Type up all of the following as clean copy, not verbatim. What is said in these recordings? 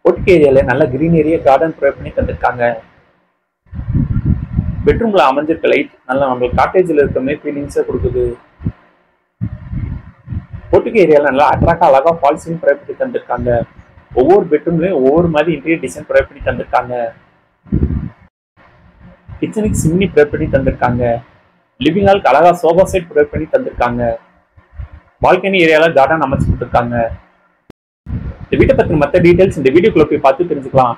Work ஏரியால நல்ல green area garden provide பண்ணி தந்திருக்காங்க. பெட்ரூம்ல அமைஞ்சிருக்க லைட் நல்லா நம்மளுக்கு காட்டேஜ்ல இருக்க மாதிரி ஃபீலிங்ஸை கொடுக்குது. ஒர்க் ஏரியால நல்லா அட்ராக்டா அழகா ஃபால் சீலிங் ப்ரொவைட் பண்ணி தந்திருக்காங்க. ஒவ்வொரு பெட்ரூம்லயும் ஒவ்வொரு மாதிரி இன்டீரியர் டிசைன் ப்ரொவைட் பண்ணி தந்திருக்காங்க. கிச்சனுக்கு சிம்னி ப்ரொவைட் பண்ணி தந்திருக்காங்க. லிவிங் ஹாலுக்கு அழகா சோஃபா செட் ப்ரொவைட் பண்ணி தந்திருக்காங்க. பால்கனி ஏரியால கார்டன் அமைச்சு கொடுத்துருக்காங்க. இந்த வீட்டை பத்தின மற்ற டீடைல்ஸ் இந்த வீடியோக்குள்ள போய் பார்த்து தெரிஞ்சுக்கலாம்.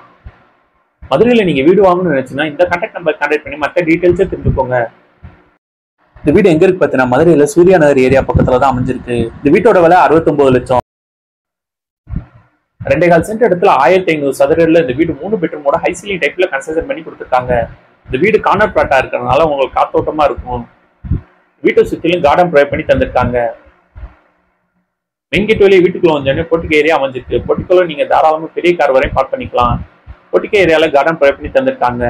மதுரையில நீங்க வீடு வாங்கணும்னு நினைச்சுன்னா இந்த கான்டாக்ட் நம்பர் கான்டாக்ட் பண்ணி மற்ற டீடைல்ஸை தெரிஞ்சுக்கோங்க. இந்த வீடு எங்க இருக்கு பார்த்தீங்கன்னா மதுரையில சூர்யா நகர் ஏரியா பக்கத்துல தான் அமைஞ்சிருக்கு. இந்த வீட்டோட விலை 69 லட்சம். 2.25 சென்ட் இடத்துல 1500 சதுரடியில் இந்த வீடு 3 பெட்ரூமோட ஹை சீலிங் டைப்ல கன்ஸ்ட்ரக்ஷன் பண்ணி கொடுத்துருக்காங்க. இந்த வீடு கார்னர் பிளாட்டா இருக்கிறதுனால உங்களுக்கு காத்தோட்டமா இருக்கும். வீட்டை சுற்றிலும் கார்டன் ப்ரொவைட் பண்ணி தந்திருக்காங்க. மெயின் கேட் வழியே வீட்டுக்குள்ள வந்தோடனே பொட்டிக்கை ஏரியா அமைஞ்சிருக்கு. பொட்டிக்குள்ள நீங்க தாராளமா பெரிய கார் வரையும் பார்க் பண்ணிக்கலாம். பொட்டிக்கை ஏரியால கார்டன் ப்ரொவைட் பண்ணி தந்திருக்காங்க.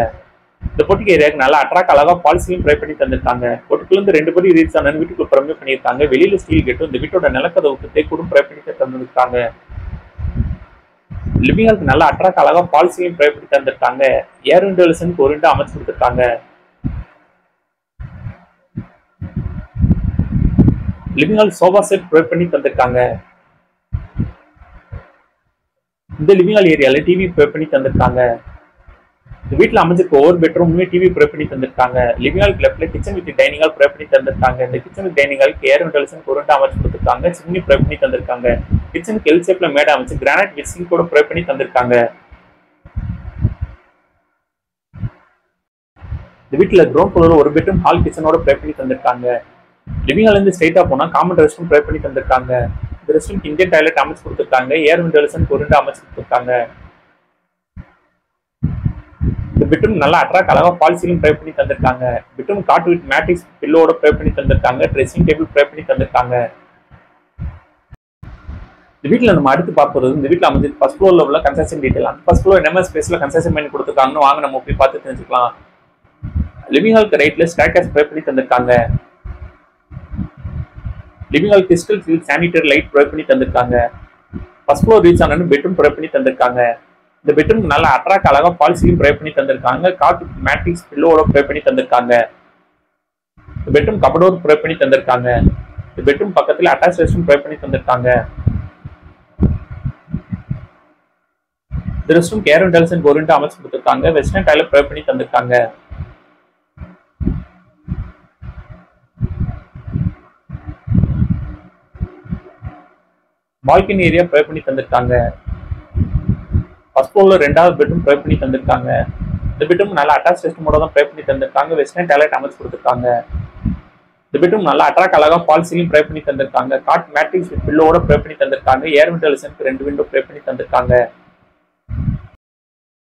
இந்த பொட்டிக்கை ஏரியாவுக்கு நல்லா அட்ராக்ட் அழகா ஃபால் சீலிங் ப்ரொவைட் பண்ணி தந்திருக்காங்க. பொட்டிக்குள்ள இருந்து 2 படி ரீச் ஆனு வீட்டுக்குள்ள ப்ரொவைட் பண்ணியிருக்காங்க. வெளியில ஸ்டீல் கேட்டும் இந்த வீட்டோட நிலக்கதவுக்கு தேக்கூடும் ப்ரொவைட் பண்ணி தந்திருக்காங்க. லிவிங் ஹாலுக்கு நல்லா அட்ராக்ட் அழகா ஃபால் சீலிங் ப்ரொவைட் பண்ணி தந்திருக்காங்க. ஏர் விண்டோலசனுக்கு ஒரு விண்டோ அமைச்சு கொடுத்துருக்காங்க. Living hall sofa set provide பண்ணி தந்திருக்காங்க. இந்த லிவிங் ஹால் ஏரியால டிவி ப்ரொவைட் பண்ணி தந்திருக்காங்க. இந்த வீட்டில் அமைஞ்சிருக்க ஒவ்வொரு பெட்ரூமுமே டிவி ப்ரொவைட் பண்ணி தந்திருக்காங்க. லிவிங் ஹால் லெஃப்ட்ல kitchen with dining hall provide பண்ணி தந்திருக்காங்க. இந்த கிச்சன் வித் டைனிங் ஹாலுக்கு ஏர் விண்டோலசனுக்கு ஒரு விண்டோ அமைச்சு கொடுத்துருக்காங்க. சிம்னி ப்ரொவைட் பண்ணி தந்திருக்காங்க. கிச்சனுக்கு எல் ஷேப்ல மேடை அமைச்சு கிரானைட் வித் சிங்க் கூட ப்ரொவைட் பண்ணி தந்திருக்காங்க. இந்த வீட்டில் கிரவுண்ட் ஃப்ளோர் ஒரு பெட்ரூம் ஹால் கிச்சனோட ப்ரொவைட் பண்ணி தந்திருக்காங்க. லிவிங் ஹால் இருந்து ஸ்ட்ரைட்டா போனா காமன் ரெஸ்ட் ரூம் ப்ரொவைட் பண்ணி தந்திருக்காங்க. இந்த ரெஸ்ட் ரூம் இந்தியன் டாய்லெட் அமைச்சு கொடுத்துருக்காங்க. ஏர் விண்டோலசனுக்கு ஒரு விண்டோ அமைச்சு கொடுத்துருக்காங்க. இந்த பெட்ரூம் நல்லா அட்ராக்ட் அழகா ஃபால் சீலிங் ப்ரொவைட் பண்ணி தந்திருக்காங்க. பெட்ரூம் காட் வித் மேட்ரிக்ஸ் பில்லோட ப்ரொவைட் பண்ணி தந்திருக்காங்க. ட்ரெஸ்ஸிங் டேபிள் ப்ரொவைட் பண்ணி தந்திருக்காங்க. இந்த வீட்டில் நம்ம அடுத்து பார்ப்பது இந்த வீட்டில் அமைஞ்சு ஃபர்ஸ்ட் ஃப்ளோர்ல உள்ள கன்ஸ்ட்ரக்ஷன் டீடைல். அந்த ஃபர்ஸ்ட் ஃப்ளோர் என்ன ஸ்பேஸ்ல கன்ஸ்ட்ரக்ஷன் பண்ணி கொடுத்துருக்காங்கன்னு வாங்க நம்ம போய் பார்த்து தெரிஞ்சுக்கலாம். லிவிங் ஹாலுக்கு ரைட்ல ஸ்டேர்கேஸ் ப்ரொவைட் பண்ணி தந்திருக்காங்க. Living hall crystal feel sanitary light provide பண்ணி தந்திருக்காங்க. ஃபர்ஸ்ட் ஃப்ளோர் ரீச் ஆனு பெட்ரூம் ப்ரொவைட் பண்ணி தந்திருக்காங்க. இந்த பெட்ரூம் நல்லா அட்ராக்ட் அழகா ஃபால் சீலிங் ப்ரொவைட் பண்ணி தந்திருக்காங்க. காட் மேட்ரிக்ஸ் பில்லோட ப்ரொவைட் பண்ணி தந்திருக்காங்க. இந்த பெட்ரூம் கபடோர் ப்ரொவைட் பண்ணி தந்திருக்காங்க. இந்த பெட்ரூம் பக்கத்துல அட்டாச் ரெஸ்ட் ரூம் ப்ரொவைட் பண்ணி தந்திருக்காங்க. இந்த ரெஸ்ட் ரூம் ஏர் விண்டோலசனுக்கு ஒரு விண்டோ அமைச்சு கொடுத்துருக்காங்க. வெஸ்டர்ன் டாய்லெட் ப்ரொவைட் பண்ணி தந்திருக்காங்க. பால்கனி ஏரியா ப்ரொவைட் பண்ணி தந்திருக்காங்க. ஃபர்ஸ்ட் ஃப்ளோர்ல 2வது பெட்ரூம் ப்ரொவைட் பண்ணி தந்திருக்காங்க. இந்த பெட்ரூம் நல்லா அட்டாச் ரெஸ்ட் ரூமோட தான் ப்ரொவைட் பண்ணி தந்திருக்காங்க. வெஸ்டர்ன் டாய்லெட் அமைச்சு கொடுத்துருக்காங்க. இந்த பெட்ரூம் நல்லா அட்ராக்ட் அழகா ஃபால் சீலிங் ப்ரொவைட் பண்ணி தந்திருக்காங்க. காட் மேட்ரிக்ஸ் வித் பில்லோட ப்ரொவைட் பண்ணி தந்திருக்காங்க. ஏர் விண்டோலசனுக்கு 2 விண்டோ ப்ரொவைட் பண்ணி தந்திருக்காங்க.